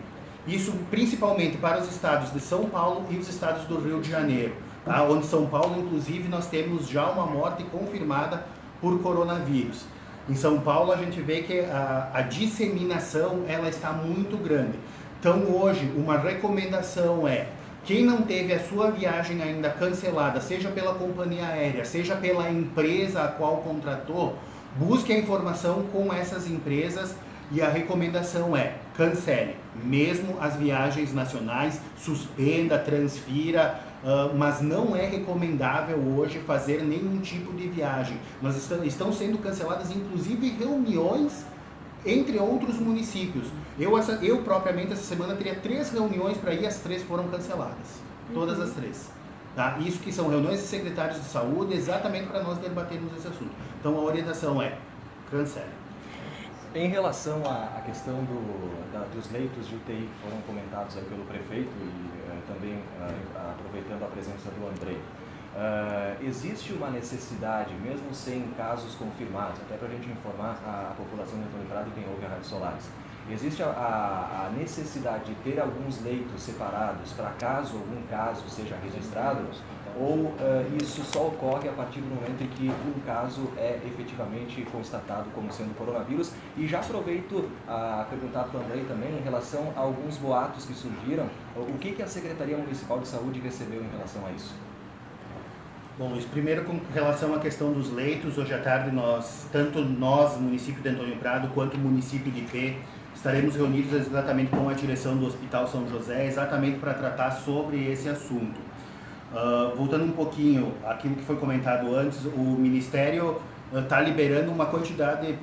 Isso principalmente para os estados de São Paulo e os estados do Rio de Janeiro. Tá? Onde São Paulo, inclusive, nós temos já uma morte confirmada por coronavírus. Em São Paulo, a gente vê que a disseminação ela está muito grande. Então, hoje, uma recomendação é: quem não teve a sua viagem ainda cancelada, seja pela companhia aérea, seja pela empresa a qual contratou, busque a informação com essas empresas, e a recomendação é: cancele. mesmo as viagens nacionais, suspenda, transfira, mas não é recomendável hoje fazer nenhum tipo de viagem. Estão sendo canceladas inclusive reuniões entre outros municípios. Eu propriamente essa semana teria 3 reuniões para ir, as 3 foram canceladas, todas as 3. Tá? Isso que são reuniões de secretários de saúde, exatamente para nós debatermos esse assunto. Então a orientação é, cancele. Em relação à questão dos leitos de UTI que foram comentados aí pelo prefeito e também aproveitando a presença do Andrei, existe uma necessidade, mesmo sem casos confirmados, até para a gente informar a população de Antônio Prado e quem ouve a Rádio Solares, existe a necessidade de ter alguns leitos separados para caso algum caso seja registrado, ou isso só ocorre a partir do momento em que um caso é efetivamente constatado como sendo coronavírus? E já aproveito a perguntar para o Andrei também em relação a alguns boatos que surgiram, o que a Secretaria Municipal de Saúde recebeu em relação a isso? Bom, isso primeiro com relação à questão dos leitos, hoje à tarde tanto nós, município de Antônio Prado, quanto o município de Ipê, estaremos reunidos exatamente com a direção do Hospital São José, exatamente para tratar sobre esse assunto. Voltando um pouquinho àquilo que foi comentado antes, o Ministério está liberando uma quantidade,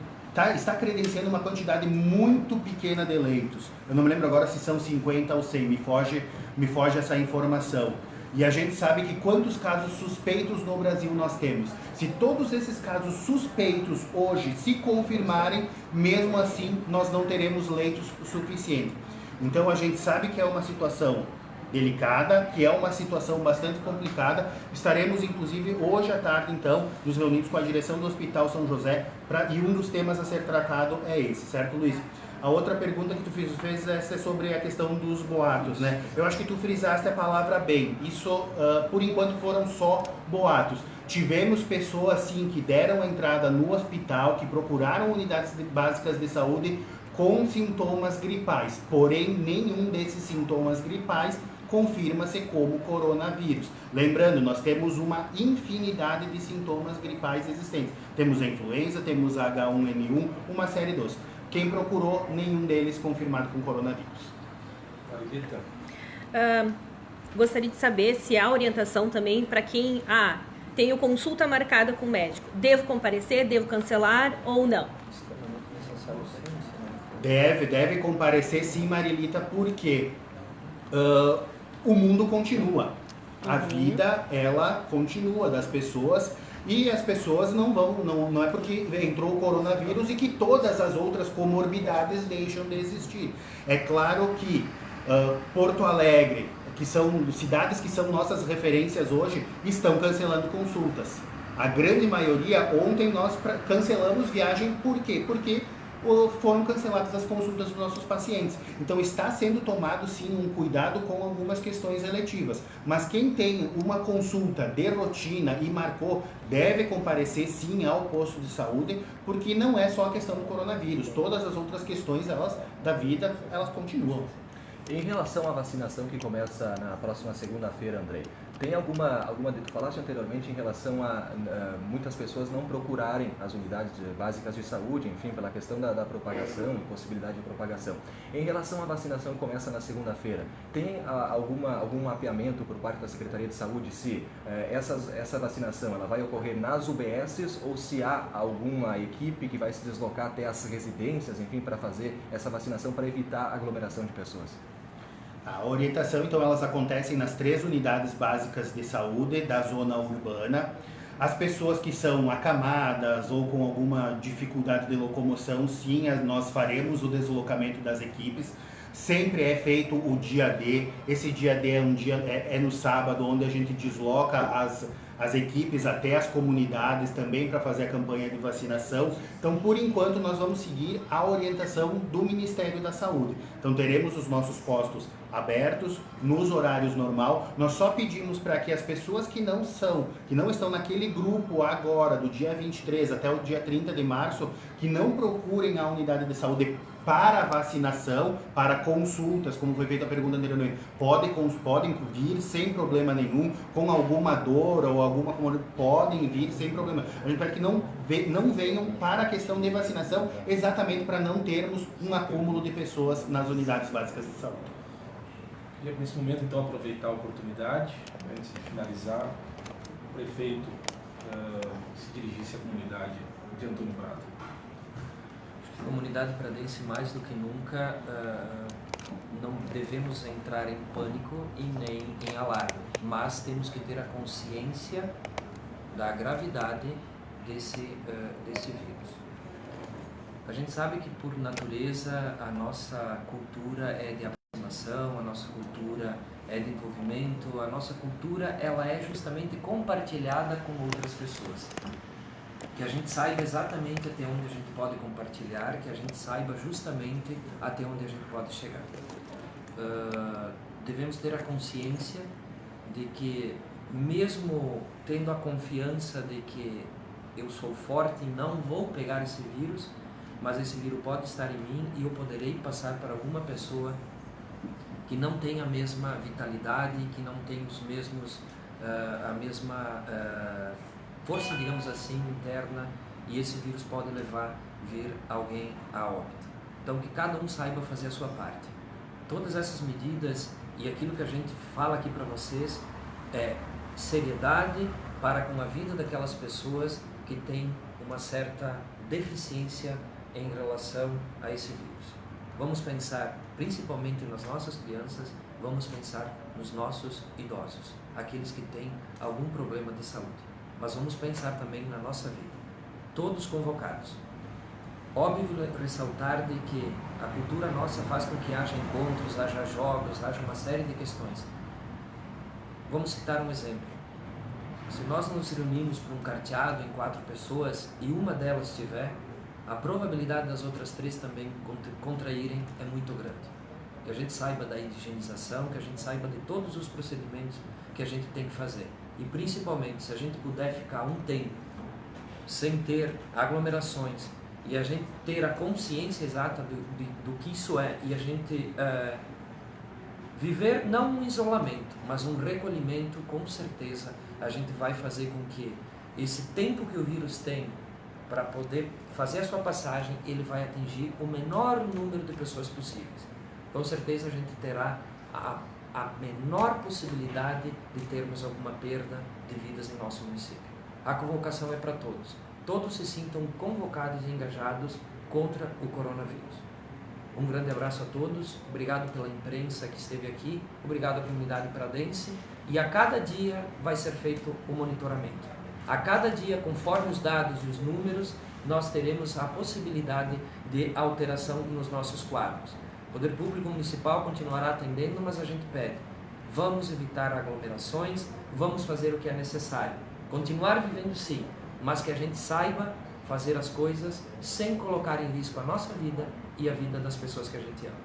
está credenciando uma quantidade muito pequena de leitos. Eu não me lembro agora se são 50 ou 100, me foge essa informação. E a gente sabe que quantos casos suspeitos no Brasil nós temos. Se todos esses casos suspeitos hoje se confirmarem, mesmo assim nós não teremos leitos suficientes. Então a gente sabe que é uma situação delicada, que é uma situação bastante complicada. Estaremos inclusive hoje à tarde então nos reunidos com a direção do Hospital São José e um dos temas a ser tratado é esse, certo, Luiz? A outra pergunta que tu fez é sobre a questão dos boatos, né? Eu acho que tu frisaste a palavra bem. Isso, por enquanto, foram só boatos. Tivemos pessoas, sim, que deram entrada no hospital, que procuraram unidades básicas de saúde com sintomas gripais. Porém, nenhum desses sintomas gripais confirma-se como coronavírus. Lembrando, nós temos uma infinidade de sintomas gripais existentes. Temos a influenza, temos a H1N1, uma série de outros. Quem procurou, nenhum deles confirmado com coronavírus. Gostaria de saber se há orientação também para quem tenho consulta marcada com o médico. Devo comparecer, devo cancelar ou não? Deve comparecer sim, Marilita, porque o mundo continua. A vida, ela continua das pessoas. E as pessoas não é porque entrou o coronavírus e que todas as outras comorbidades deixam de existir. É claro que Porto Alegre, que são cidades que são nossas referências hoje, estão cancelando consultas. A grande maioria, ontem nós cancelamos viagem, por quê? Porque foram canceladas as consultas dos nossos pacientes. Então está sendo tomado sim um cuidado com algumas questões eletivas. Mas quem tem uma consulta de rotina e marcou, deve comparecer sim ao posto de saúde, porque não é só a questão do coronavírus. Todas as outras questões da vida, elas continuam. Em relação à vacinação que começa na próxima segunda-feira, Andrei, tem alguma tu falaste anteriormente em relação a muitas pessoas não procurarem as unidades básicas de saúde, enfim, pela questão da propagação e possibilidade de propagação. Em relação à vacinação que começa na segunda-feira, tem algum mapeamento por parte da Secretaria de Saúde se essa vacinação ela vai ocorrer nas UBSs ou se há alguma equipe que vai se deslocar até as residências, enfim, para fazer essa vacinação para evitar aglomeração de pessoas? A orientação, então, elas acontecem nas 3 unidades básicas de saúde da zona urbana. As pessoas que são acamadas ou com alguma dificuldade de locomoção, sim, nós faremos o deslocamento das equipes. Sempre é feito o dia D. Esse dia D é no sábado, onde a gente desloca as equipes até as comunidades também para fazer a campanha de vacinação. Então, por enquanto, nós vamos seguir a orientação do Ministério da Saúde. Então, teremos os nossos postos abertos nos horários normal. Nós só pedimos para que as pessoas que não estão naquele grupo agora, do dia 23 até o dia 30 de março, que não procurem a unidade de saúde para vacinação, para consultas, como foi feita a pergunta anteriormente. Podem vir sem problema nenhum, com alguma dor ou alguma comorbidade, podem vir sem problema. A gente pede que não venham para a questão de vacinação, exatamente para não termos um acúmulo de pessoas nas unidades básicas de saúde. Queria, nesse momento, então, aproveitar a oportunidade, antes de finalizar, o prefeito se dirigisse à comunidade de Antônio Prado. A comunidade pradense, mais do que nunca, não devemos entrar em pânico e nem em alarme, mas temos que ter a consciência da gravidade desse vírus. A gente sabe que, por natureza, a nossa cultura é de aproximação, a nossa cultura é de envolvimento, a nossa cultura ela é justamente compartilhada com outras pessoas. Que a gente saiba exatamente até onde a gente pode compartilhar, que a gente saiba justamente até onde a gente pode chegar. Devemos ter a consciência de que, mesmo tendo a confiança de que eu sou forte e não vou pegar esse vírus, mas esse vírus pode estar em mim e eu poderei passar para alguma pessoa que não tem a mesma vitalidade, que não tem os mesmos, a mesma força, digamos assim, interna, e esse vírus pode vir alguém a óbito. Então, que cada um saiba fazer a sua parte. Todas essas medidas e aquilo que a gente fala aqui para vocês é seriedade para com a vida daquelas pessoas que têm uma certa deficiência em relação a esse vírus. Vamos pensar principalmente nas nossas crianças, vamos pensar nos nossos idosos, aqueles que têm algum problema de saúde. Mas vamos pensar também na nossa vida, todos convocados. Óbvio ressaltar de que a cultura nossa faz com que haja encontros, haja jogos, haja uma série de questões. Vamos citar um exemplo. Se nós nos reunimos para um carteado em 4 pessoas e uma delas tiver, a probabilidade das outras 3 também contraírem é muito grande. Que a gente saiba da higienização, que a gente saiba de todos os procedimentos que a gente tem que fazer. E principalmente, se a gente puder ficar um tempo sem ter aglomerações e a gente ter a consciência exata do que isso é, e a gente viver não um isolamento, mas um recolhimento, com certeza a gente vai fazer com que esse tempo que o vírus tem para poder fazer a sua passagem, ele vai atingir o menor número de pessoas possíveis. Com certeza a gente terá a menor possibilidade de termos alguma perda de vidas em nosso município. A convocação é para todos. Todos se sintam convocados e engajados contra o coronavírus. Um grande abraço a todos, obrigado pela imprensa que esteve aqui, obrigado à comunidade pradense, e a cada dia vai ser feito o monitoramento. A cada dia, conforme os dados e os números, nós teremos a possibilidade de alteração nos nossos quadros. O Poder Público Municipal continuará atendendo, mas a gente pede, vamos evitar aglomerações, vamos fazer o que é necessário. Continuar vivendo sim, mas que a gente saiba fazer as coisas sem colocar em risco a nossa vida e a vida das pessoas que a gente ama.